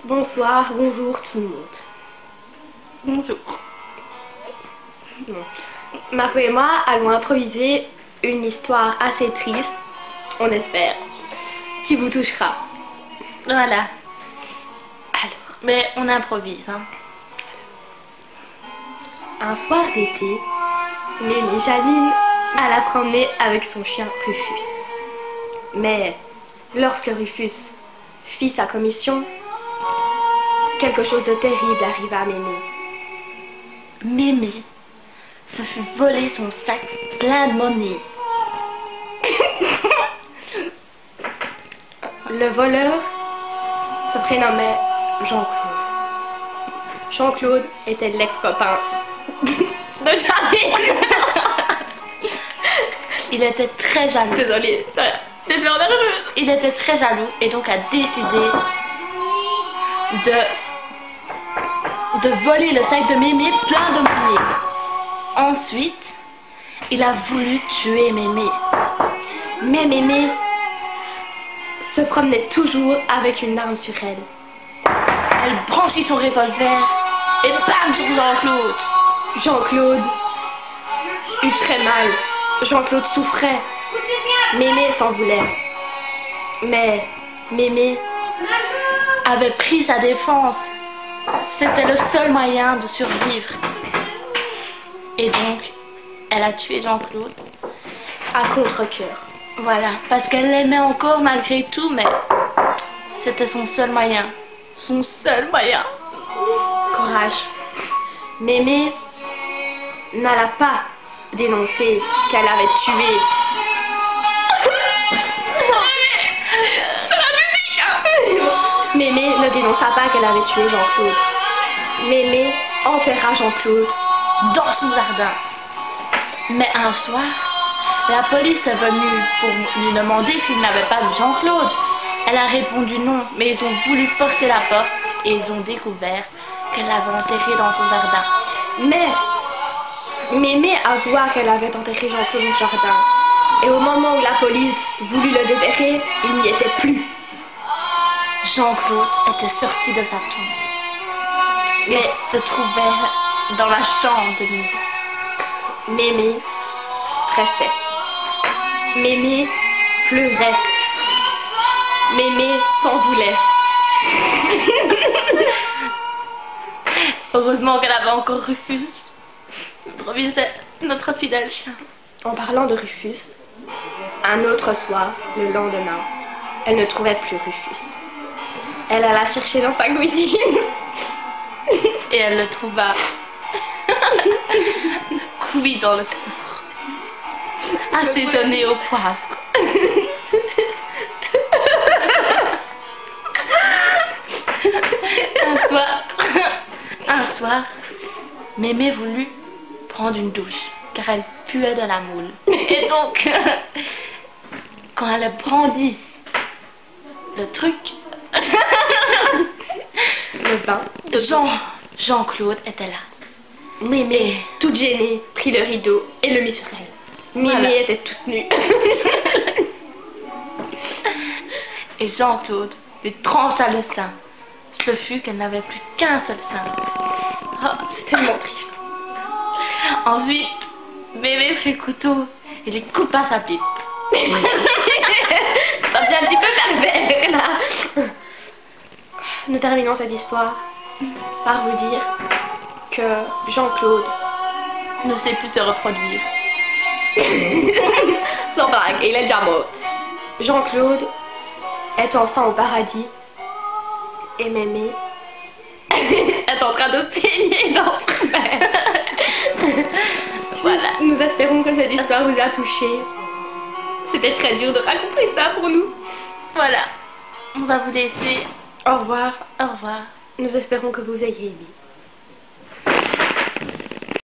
Bonsoir, bonjour tout le monde. Bonjour. Bon. Margot et moi allons improviser une histoire assez triste, on espère, qui vous touchera. Voilà. Alors, Mais on improvise, hein. un soir d'été, Mémé Janine alla promener avec son chien Rufus. Mais lorsque Rufus fit sa commission, quelque chose de terrible arriva à Mémé. Mémé se fut voler son sac plein de monnaie. Le voleur se prénommait Jean-Claude. Jean-Claude était l'ex-copain de Janine. Il était très jaloux. Désolée, c'est nerveuse. Il était très jaloux et donc a décidé de voler le sac de Mémé plein de monnaie. Ensuite, il a voulu tuer Mémé. Mais Mémé se promenait toujours avec une arme sur elle. Elle branchit son revolver et bam sur Jean-Claude. Jean-Claude eut très mal. Jean-Claude souffrait. Mémé s'en voulait. Mais Mémé avait pris sa défense. C'était le seul moyen de survivre. Et donc, elle a tué Jean-Claude. à contre-cœur. Voilà, parce qu'elle l'aimait encore malgré tout, mais c'était son seul moyen. Son seul moyen. Courage. Mémé n'alla pas dénoncer qu'elle avait tué. Mémé ne dénonça pas qu'elle avait tué Jean-Claude. Mémé enterra Jean-Claude Dans son jardin. Mais un soir, la police est venue pour lui demander s'il n'avait pas vu Jean-Claude. Elle a répondu non, mais ils ont voulu forcer la porte et ils ont découvert qu'elle l'avait enterré dans son jardin. Mais Mémé avoua qu'elle avait enterré Jean-Claude dans le jardin. Et au moment où la police voulut le déterrer, il n'y était plus. Jean-Claude était sorti de sa tombe et se trouvait dans la chambre de Mémé. Mémé stressait. Mémé pleurait. Mémé s'en voulait. Heureusement qu'elle avait encore Rufus. Notre fidèle chien. En parlant de Rufus, un autre soir, le lendemain, elle ne trouvait plus Rufus. Elle alla chercher dans sa cuisine. Et elle le trouva cuit dans le four, assaisonné au poivre. Un soir, Mémé voulut prendre une douche, car elle puait de la moule. Et donc, quand elle brandit le truc, Le bain. Jean-Claude était là. Mémé, toute gênée, prit le rideau et le mit sur elle. Mémé Voilà. était toute nue. Et Jean-Claude lui trancha le sein. Ce fut qu'elle n'avait plus qu'un seul sein. Oh, c'est tellement triste. Ensuite, Mémé prit le couteau et lui coupa sa pipe. Ça devient un petit peu pervers là. Nous terminons cette histoire par vous dire que Jean-Claude Ne sait plus se reproduire. sans blague, il est déjà mort. Jean-Claude est enfin au paradis et Mémé est en train de peigner l'enfer. Voilà. Nous espérons que cette histoire vous a touché. C'était très dur de raconter ça pour nous. Voilà. On va vous laisser. Au revoir. Au revoir. Nous espérons que vous ayez aimé.